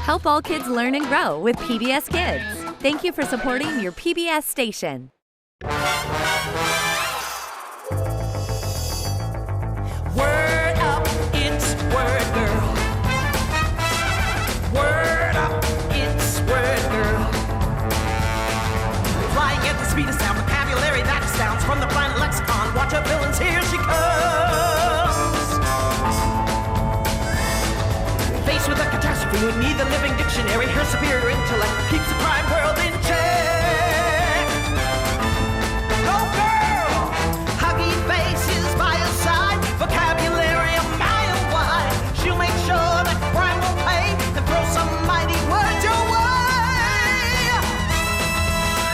Help all kids learn and grow with PBS Kids. Thank you for supporting your PBS station. Word up, it's Word Girl. Word up, it's Word Girl. Flying at the speed of sound, vocabulary that astounds from the planet lexicon. Watch her villains, here she comes. Faced with a catastrophe, we need the living dictionary. Her superior intellect keeps the crime world in check. Go girl! Huggy faces by her side, vocabulary a mile wide. She'll make sure that crime will pay and throw some mighty words your way.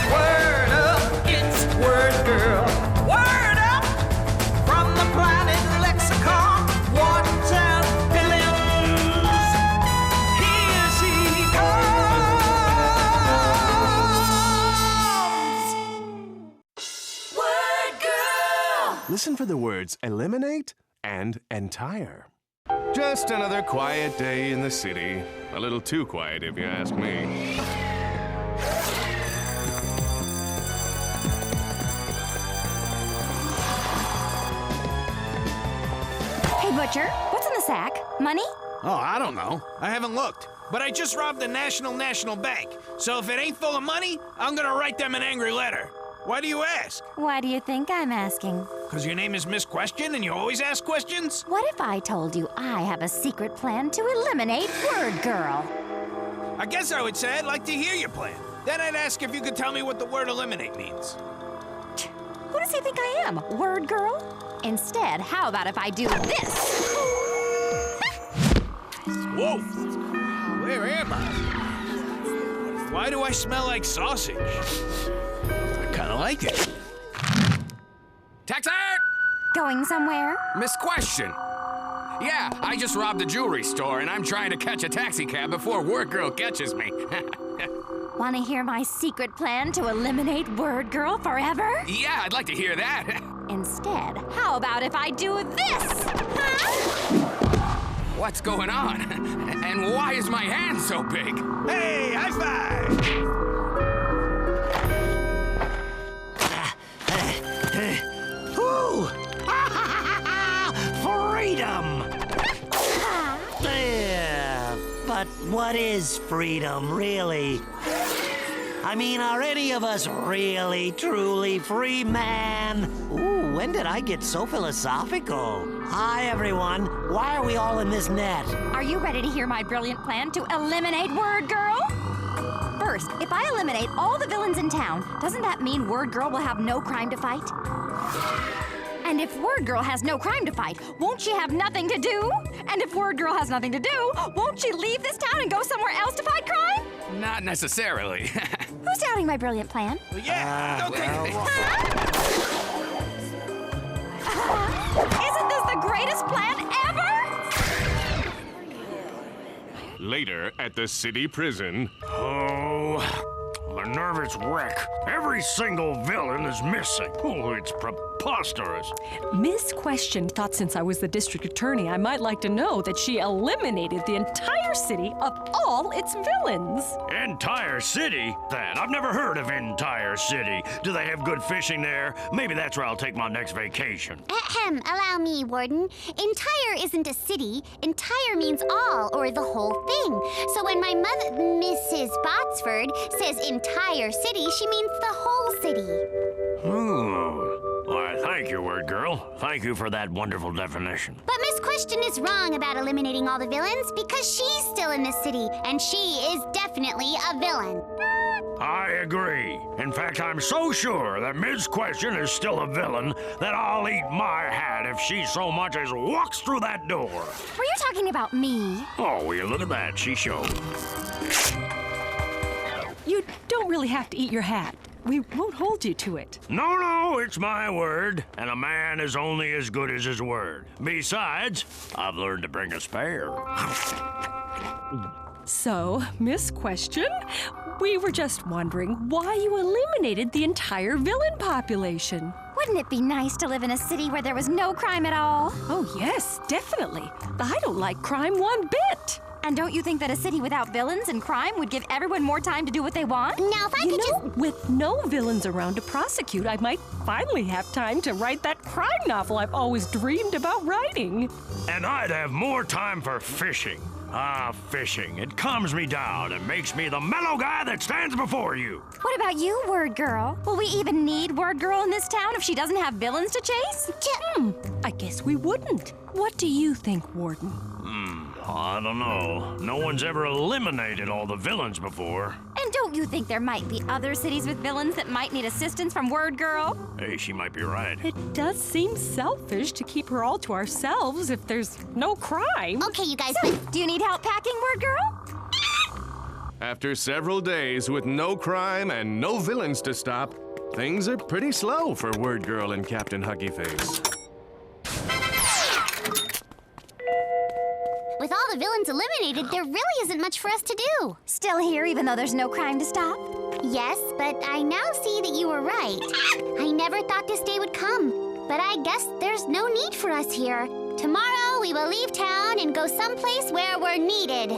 Word up, it's Word Girl. Word up from the planet lexicon. Watch out, Villians. Here she comes. Word Girl. Listen for the words eliminate and entire. Just another quiet day in the city. A little too quiet, if you ask me. Hey, Butcher, what's in the sack? Money? Oh, I don't know. I haven't looked. But I just robbed the National Bank. So if it ain't full of money, I'm gonna write them an angry letter. Why do you ask? Why do you think I'm asking? Because your name is Miss Question and you always ask questions? What if I told you I have a secret plan to eliminate Word Girl? I guess I would say I'd like to hear your plan. Then I'd ask if you could tell me what the word eliminate means. Who does he think I am, Word Girl? Instead, how about if I do this? Whoa! Where am I? Why do I smell like sausage? I kinda like it. Taxi! Going somewhere? Miss Question. Yeah, I just robbed a jewelry store and I'm trying to catch a taxi cab before Word Girl catches me. Want to hear my secret plan to eliminate Word Girl forever? Yeah, I'd like to hear that. Instead, how about if I do this? Huh? What's going on? And why is my hand so big? Hey, high five! Ooh! Freedom! But what is freedom, really? I mean, are any of us really, truly free, man? Ooh, when did I get so philosophical? Hi, everyone. Why are we all in this net? Are you ready to hear my brilliant plan to eliminate Word Girl? First, if I eliminate all the villains in town, doesn't that mean Word Girl will have no crime to fight? And if Word Girl has no crime to fight, won't she have nothing to do? And if Word Girl has nothing to do, won't she leave this town and go somewhere else to fight crime? Not necessarily. Who's doubting my brilliant plan? Well, yeah, don't take it. Isn't this the greatest plan ever? Later at the city prison. Oh, I'm a nervous wreck. Every single villain is missing. Oh, it's preposterous. Miss Question thought since I was the district attorney, I might like to know that she eliminated the entire city of all its villains. Entire city? That I've never heard of Entire City. Do they have good fishing there? Maybe that's where I'll take my next vacation. Ahem, allow me, Warden. Entire isn't a city. Entire means all, or the whole thing. So when my mother, Mrs. Botsford, says entire city, she means the whole city. Why, thank you, Word Girl. Thank you for that wonderful definition. But Miss Question is wrong about eliminating all the villains because she's still in the city, and she is definitely a villain. I agree. In fact, I'm so sure that Ms. Question is still a villain that I'll eat my hat if she so much as walks through that door. Were you talking about me? Oh, well, look at that. She showed. You don't really have to eat your hat. We won't hold you to it. No, it's my word, and a man is only as good as his word. Besides, I've learned to bring a spare. So, Miss Question, we were just wondering why you eliminated the entire villain population. Wouldn't it be nice to live in a city where there was no crime at all? Oh, yes, definitely. I don't like crime one bit. And don't you think that a city without villains and crime would give everyone more time to do what they want? Now, if I could just... With no villains around to prosecute, I might finally have time to write that crime novel I've always dreamed about writing. And I'd have more time for fishing. Ah, fishing. It calms me down and makes me the mellow guy that stands before you. What about you, Word Girl? Will we even need Word Girl in this town if she doesn't have villains to chase? I guess we wouldn't. What do you think, Warden? I don't know. No one's ever eliminated all the villains before. And don't you think there might be other cities with villains that might need assistance from Word Girl? Hey, she might be right. It does seem selfish to keep her all to ourselves if there's no crime. Okay, you guys, So, do you need help packing, Word Girl? After several days with no crime and no villains to stop, things are pretty slow for Word Girl and Captain Huggy Face. with all the villains eliminated, there really isn't much for us to do. Still here even though there's no crime to stop? Yes, but I now see that you were right. I never thought this day would come, but I guess there's no need for us here. Tomorrow we will leave town and go someplace where we're needed.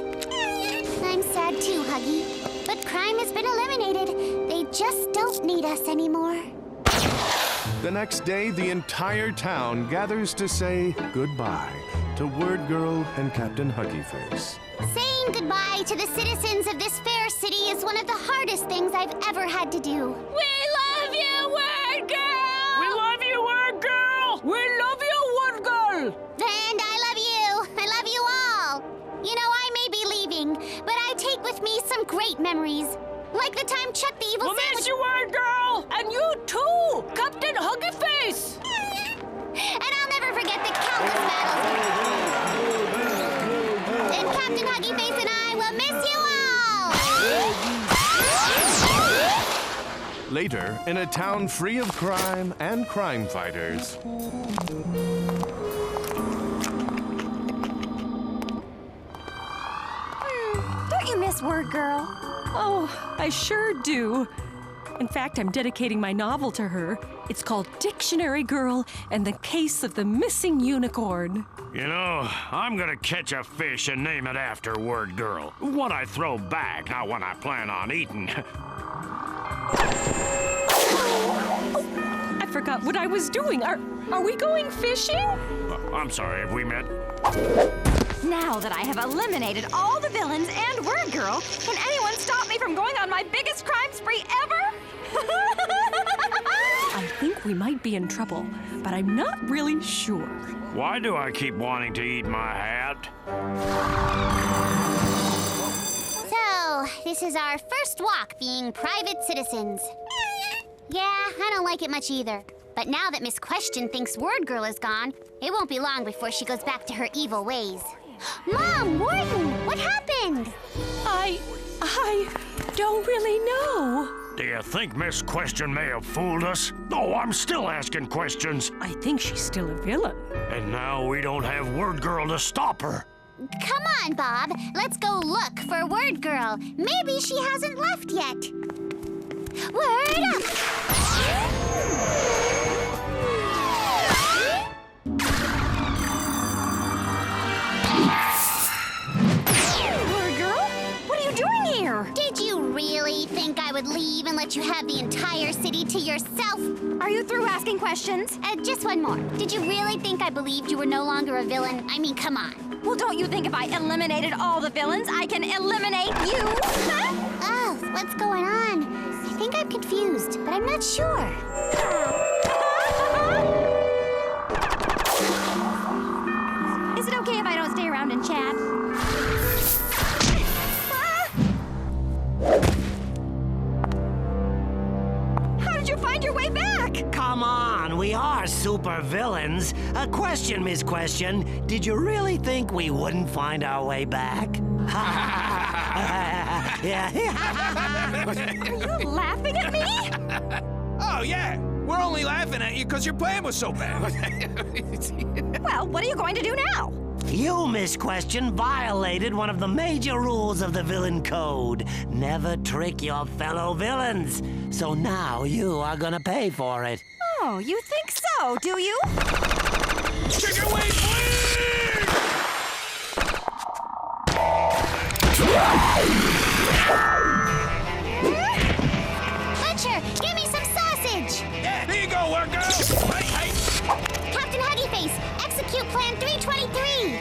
I'm sad too, Huggy, but crime has been eliminated. They just don't need us anymore. The next day, the entire town gathers to say goodbye to Word Girl and Captain Huggy Face. Saying goodbye to the citizens of this fair city is one of the hardest things I've ever had to do. We love you, Word Girl! We love you, Word Girl! We love you, Word Girl! And I love you. I love you all. You know, I may be leaving, but I take with me some great memories. Like the time Chuck the Evil Sandwich... miss you, Word Girl! And you too, Captain Huggy Face! And I'll never forget the countless battles. And Captain Huggy Face and I will miss you all! Later, in a town free of crime and crime fighters. Don't you miss Word Girl? Oh, I sure do. In fact, I'm dedicating my novel to her. It's called Dictionary Girl and the Case of the Missing Unicorn. You know, I'm gonna catch a fish and name it after Word Girl. One I throw back, not one I plan on eating. I forgot what I was doing. Are we going fishing? I'm sorry, have we met? Now that I have eliminated all the villains and Word Girl, can anyone stop me from going on my biggest crime spree ever? I think we might be in trouble, but I'm not really sure. Why do I keep wanting to eat my hat? So, this is our first walk being private citizens. Yeah, I don't like it much either. But now that Miss Question thinks Word Girl is gone, it won't be long before she goes back to her evil ways. Mom, Warden, what happened? I don't really know. Do you think Miss Question may have fooled us? No, I'm still asking questions. I think she's still a villain. And now we don't have Word Girl to stop her. Come on, Bob. Let's go look for Word Girl. Maybe she hasn't left yet. Word up! Word Girl? What are you doing here? Did you really think I would leave and let you have the entire city to yourself? Are you through asking questions? Just one more. Did you really think I believed you were no longer a villain? I mean, come on. Well, don't you think if I eliminated all the villains, I can eliminate you? Huh? Oh, what's going on? I think I'm confused, but I'm not sure. Is it okay if I don't stay around and chat? How did you find your way back? Come on, we are super villains. A question, Miss Question. Did you really think we wouldn't find our way back? Are you laughing at me? Oh, yeah. We're only laughing at you because your plan was so bad. Well, what are you going to do now? You, Miss Question, violated one of the major rules of the villain code. Never trick your fellow villains. So now you are gonna pay for it. Oh, you think so, do you? Chicken wing, please! Butcher, give me some sausage! Yeah, here you go, Word Girl. Hey. Captain Huggy Face, execute Plan 323!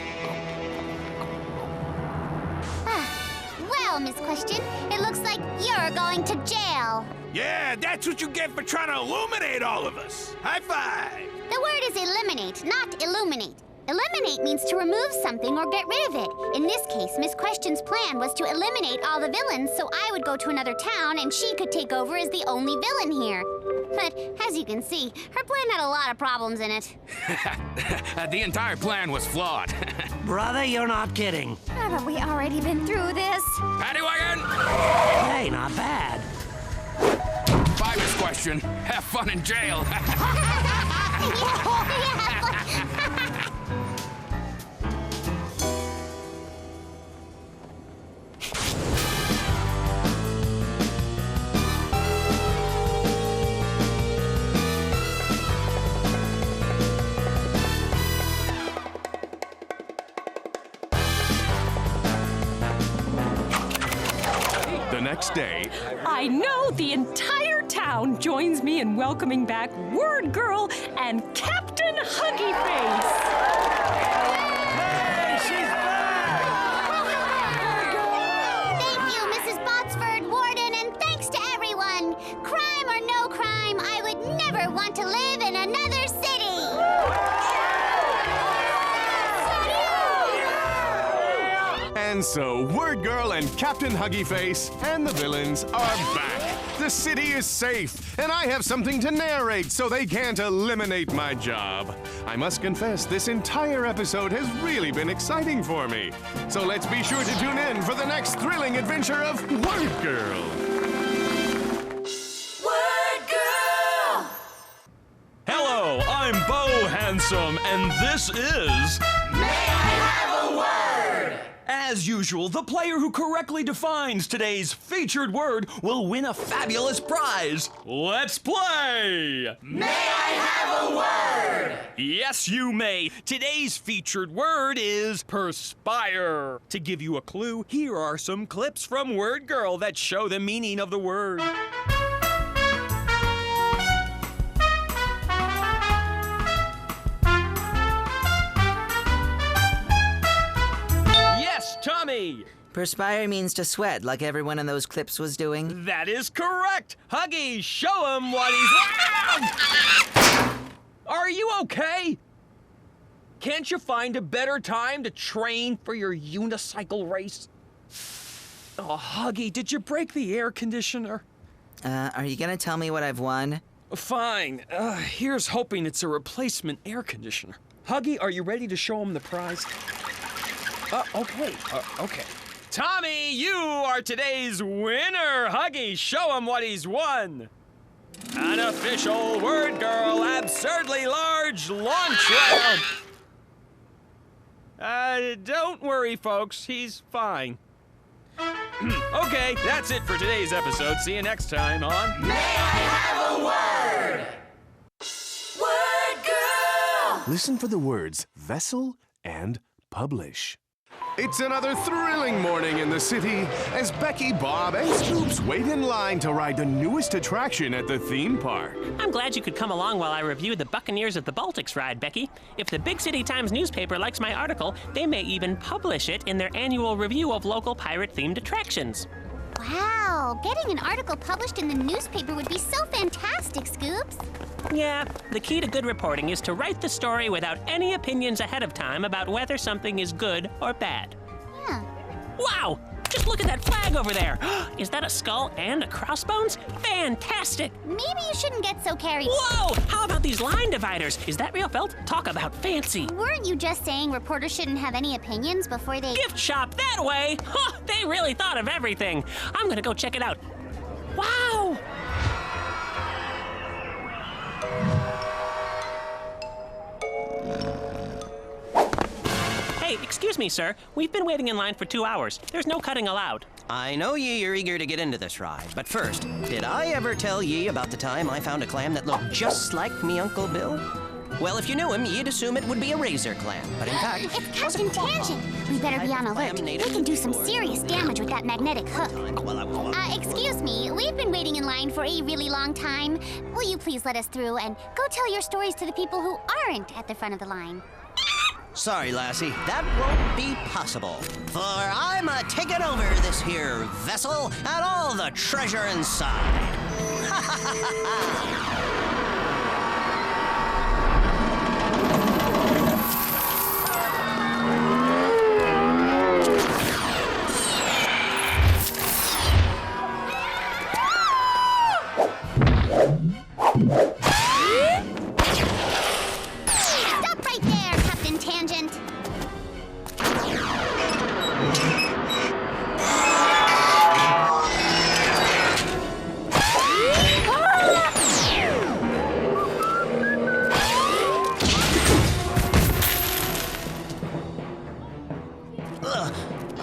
Well, Miss Question, it looks like you're going to jail. Yeah, that's what you get for trying to illuminate all of us. High five. The word is eliminate, not illuminate. Eliminate means to remove something or get rid of it. In this case, Miss Question's plan was to eliminate all the villains so I would go to another town and she could take over as the only villain here. But as you can see, her plan had a lot of problems in it. The entire plan was flawed. Brother, you're not kidding. Haven't we already been through this? Paddy Wagon! Hey, not bad. Bye, Miss Question. Have fun in jail. The next day, I know the entire town joins me in welcoming back Word Girl and Captain Huggy Face. Hey, she's back! Thank you, Mrs. Botsford, Warden, and thanks to everyone. Crime or no crime, I would never want to live in another city. and so Word Girl and Captain Huggy Face and the villains are back. The city is safe, and I have something to narrate so they can't eliminate my job. I must confess, this entire episode has really been exciting for me. So let's be sure to tune in for the next thrilling adventure of Word Girl. Word Girl! Hello, I'm Bo Handsome, and this is... May I have a word? As usual, the player who correctly defines today's featured word will win a fabulous prize. Let's play! May I have a word? Yes, you may. Today's featured word is perspire. To give you a clue, here are some clips from Word Girl that show the meaning of the word. Yes, Tommy! Perspire means to sweat, like everyone in those clips was doing. That is correct! Huggy, show him what he's... Are you okay? Can't you find a better time to train for your unicycle race? Oh, Huggy, did you break the air conditioner? Are you gonna tell me what I've won? Fine. Here's hoping it's a replacement air conditioner. Huggy, are you ready to show him the prize? Okay. Tommy, you are today's winner! Huggy, show him what he's won! An official Word Girl absurdly large launch round! Don't worry, folks. He's fine. Okay, that's it for today's episode. See you next time on... May I have a word? Word Girl! Listen for the words vessel and publish. It's another thrilling morning in the city as Becky, Bob, and Scoops wait in line to ride the newest attraction at the theme park. I'm glad you could come along while I review the Buccaneers of the Baltics ride, Becky. If the Big City Times newspaper likes my article, they may even publish it in their annual review of local pirate-themed attractions. Wow, getting an article published in the newspaper would be so fantastic, Scoops. Yeah, the key to good reporting is to write the story without any opinions ahead of time about whether something is good or bad. Yeah. Wow! Just look at that flag over there! Is that a skull and a crossbones? Fantastic! Maybe you shouldn't get so carried. Whoa! How about these line dividers? Is that real felt? Talk about fancy! Weren't you just saying reporters shouldn't have any opinions before they... Gift shop that way? Huh, they really thought of everything. I'm gonna go check it out. Wow! Hey, excuse me, sir. We've been waiting in line for 2 hours. There's no cutting allowed. I know ye are eager to get into this ride, but first, did I ever tell ye about the time I found a clam that looked just like me Uncle Bill? Well, if you knew him, you'd assume it would be a razor clan. But in fact, It's Captain Tangent. We better be on alert. We can do some serious damage with that magnetic hook. Excuse me, we've been waiting in line for a really long time. Will you please let us through and go tell your stories to the people who aren't at the front of the line? Sorry, lassie, that won't be possible. For I'm a taking over this here vessel and all the treasure inside. Ha ha ha ha! Stop right there, Captain Tangent.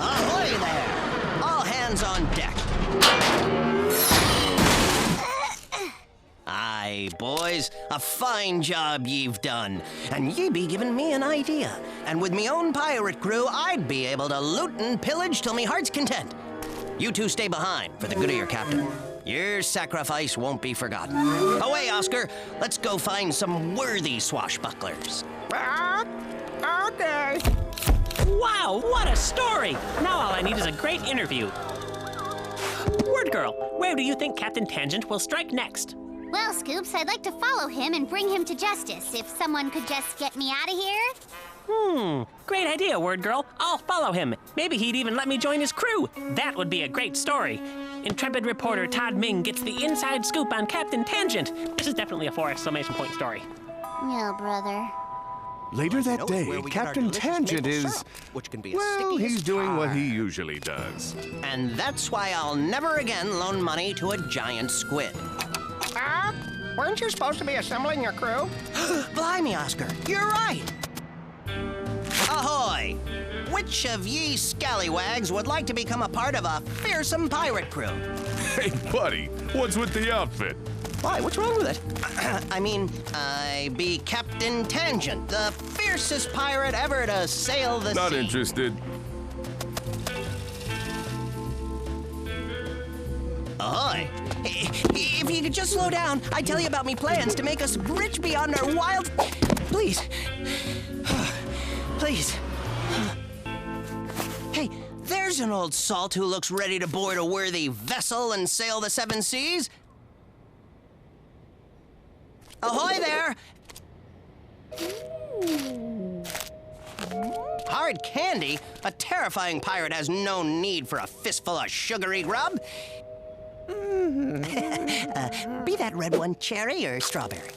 Ahoy there! All hands on deck. Aye, boys, a fine job ye've done. And ye be giving me an idea. And with me own pirate crew, I'd be able to loot and pillage till me heart's content. You two stay behind for the good of your captain. Your sacrifice won't be forgotten. Away, Oscar. Let's go find some worthy swashbucklers. Okay. Wow, what a story! Now all I need is a great interview. Word Girl, where do you think Captain Tangent will strike next? Well, Scoops, I'd like to follow him and bring him to justice. If someone could just get me out of here. Great idea, Word Girl. I'll follow him. Maybe he'd even let me join his crew. That would be a great story. Intrepid reporter Todd Ming gets the inside scoop on Captain Tangent. This is definitely a 4 exclamation point story. Yeah, brother. Later that day, Captain Tangent is, which can be well, he's doing what he usually does. And that's why I'll never again loan money to a giant squid. Weren't you supposed to be assembling your crew? Blimey, Oscar, you're right. Ahoy! Which of ye scallywags would like to become a part of a fearsome pirate crew? Hey, buddy, what's with the outfit? Why, what's wrong with it? I be Captain Tangent, the fiercest pirate ever to sail the sea. Not interested. Ahoy! If you could just slow down, I'd tell you about me plans to make us rich beyond our wild... Please. Please. Hey, there's an old salt who looks ready to board a worthy vessel and sail the 7 seas. Ahoy there! Hard candy? A terrifying pirate has no need for a fistful of sugary grub. Be that red one cherry or strawberry?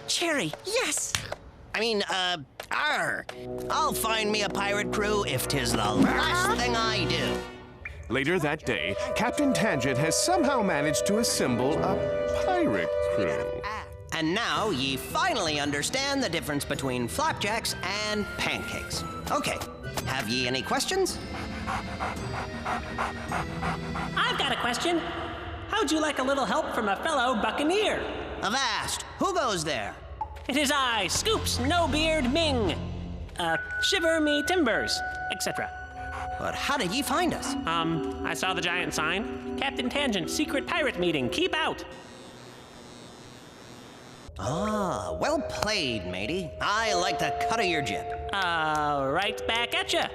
Cherry, yes! I mean, I'll find me a pirate crew if 'tis the last thing I do. Later that day, Captain Tangent has somehow managed to assemble a pirate crew. And now ye finally understand the difference between flapjacks and pancakes. Okay, have ye any questions? I've got a question. How'd you like a little help from a fellow buccaneer? Avast! Who goes there? It is I, Scoops, No Beard Ming. Shiver me timbers, etc. But how did ye find us? I saw the giant sign. Captain Tangent, secret pirate meeting, keep out. Ah, well played, matey. I like the cut of your jib. Right back at ya.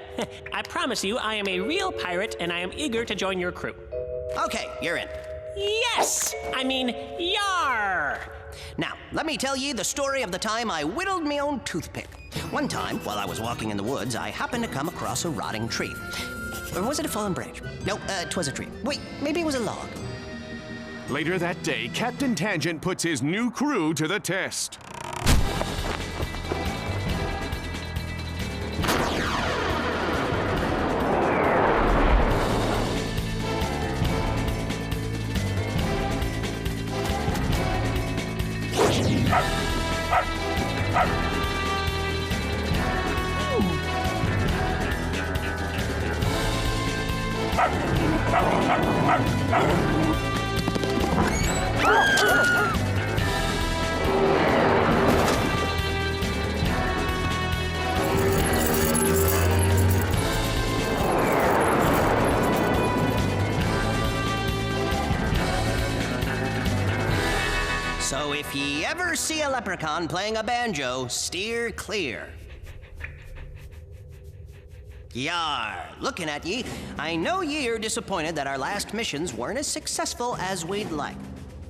I promise you, I am a real pirate and I am eager to join your crew. Okay, you're in. Yes! I mean, yar! Now, let me tell ye the story of the time I whittled me own toothpick. One time, while I was walking in the woods, I happened to come across a rotting tree. Or was it a fallen branch? No, 'twas a tree. Wait, maybe it was a log. Later that day, Captain Tangent puts his new crew to the test. So if ye ever see a leprechaun playing a banjo, steer clear. Yar, looking at ye, I know ye are disappointed that our last missions weren't as successful as we'd like.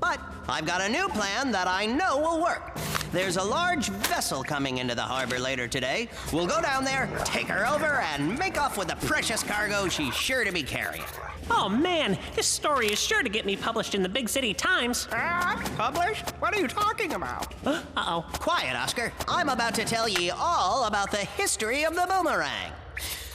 But I've got a new plan that I know will work. There's a large vessel coming into the harbor later today. We'll go down there, take her over, and make off with the precious cargo she's sure to be carrying. Oh man, this story is sure to get me published in the Big City Times. Published? What are you talking about? Uh-oh. Quiet, Oscar. I'm about to tell ye all about the history of the boomerang.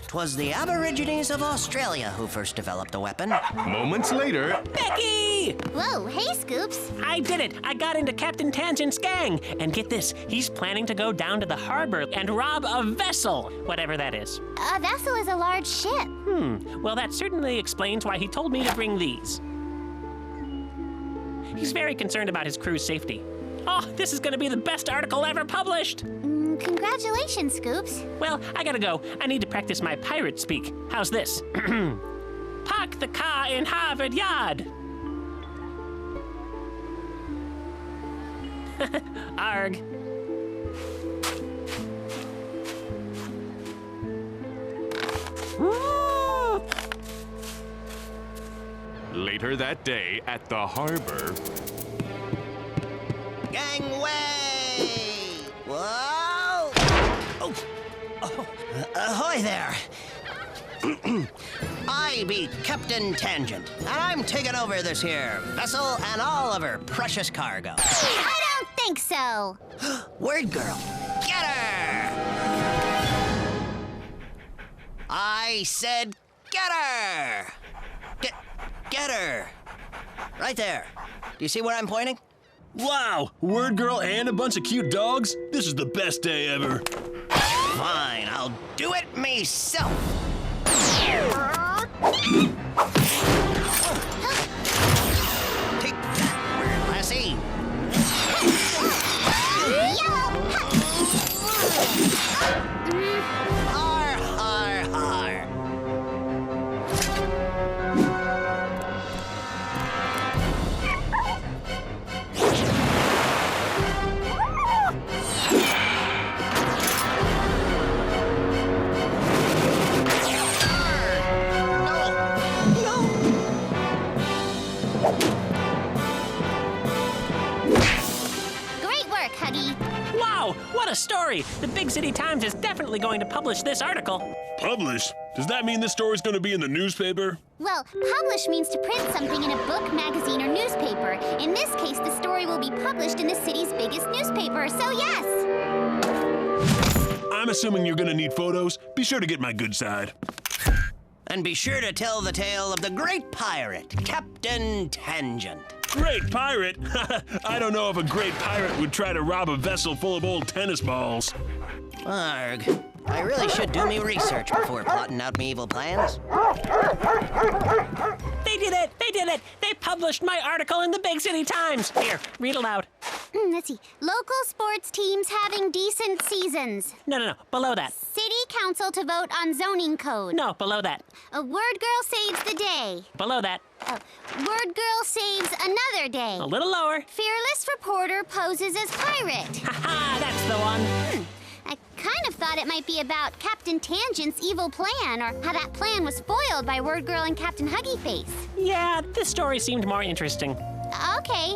'Twas the Aborigines of Australia who first developed the weapon. Moments later... Becky! Whoa, hey, Scoops. I did it! I got into Captain Tangent's gang! And get this, he's planning to go down to the harbor and rob a vessel, whatever that is. A vessel is a large ship. Well, that certainly explains why he told me to bring these. He's very concerned about his crew's safety. Oh, this is gonna be the best article ever published! Congratulations, Scoops. Well, I gotta go. I need to practice my pirate speak. How's this? Park the car in Harvard Yard. Arg. Later that day at the harbor... Gangway! Whoa! Oh, ahoy there! I be Captain Tangent, and I'm taking over this here vessel and all of her precious cargo. I don't think so. Word girl, get her! I said get her! Get her! Right there. Do you see where I'm pointing? Wow! Word girl and a bunch of cute dogs? This is the best day ever. Fine, I'll do it myself. Take that, weird lassie. Har, har, har. Wow, what a story! The Big City Times is definitely going to publish this article. Publish? Does that mean this story's going to be in the newspaper? Well, publish means to print something in a book, magazine, or newspaper. In this case, the story will be published in the city's biggest newspaper, so yes! I'm assuming you're going to need photos. Be sure to get my good side. And be sure to tell the tale of the great pirate, Captain Tangent. Great pirate? I don't know if a great pirate would try to rob a vessel full of old tennis balls. Arg. I really should do me research before plotting out me evil plans. They did it! They did it! They published my article in the Big City Times! Here, read aloud. Let's see. Local sports teams having decent seasons. No, below that. City council to vote on zoning code. No, below that. A word girl saves the day. Below that. Word girl saves another day. A little lower. Fearless reporter poses as pirate. Ha-ha, that's the one. I kind of thought it might be about Captain Tangent's evil plan, or how that plan was foiled by Word Girl and Captain Huggy Face. Yeah, this story seemed more interesting. Okay.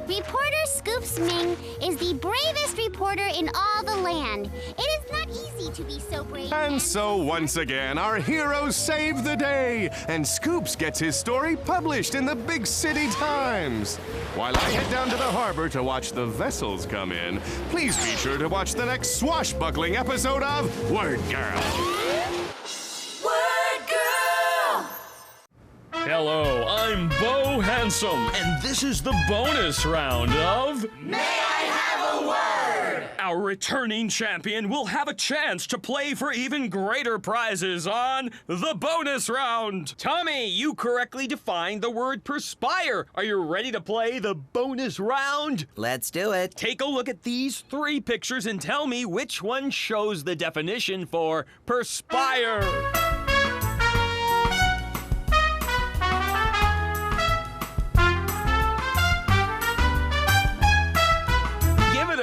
Reporter Scoops Ming is the bravest reporter in all the land. It is not easy to be so brave. And so once again, our heroes save the day, and Scoops gets his story published in the Big City Times. While I head down to the harbor to watch the vessels come in, please be sure to watch the next swashbuckling episode of Word Girl. Word Girl! Hello, I'm Bo Handsome, and this is the bonus round of... May I have a word? Our returning champion will have a chance to play for even greater prizes on the bonus round. Tommy, you correctly defined the word perspire. Are you ready to play the bonus round? Let's do it. Take a look at these 3 pictures and tell me which one shows the definition for perspire.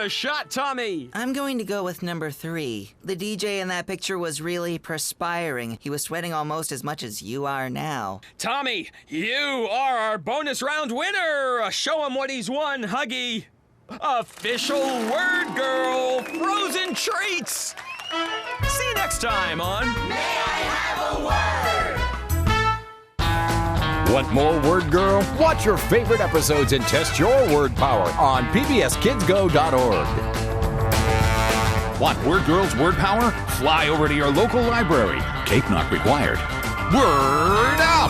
A shot, Tommy. I'm going to go with number 3. The DJ in that picture was really perspiring. He was sweating almost as much as you are now. Tommy, you are our bonus round winner. Show him what he's won, Huggy. Official Word Girl frozen treats. See you next time on May I Have a Word? Want more Word Girl? Watch your favorite episodes and test your word power on pbskidsgo.org. Want Word Girl's word power? Fly over to your local library. Cape not required. Word up!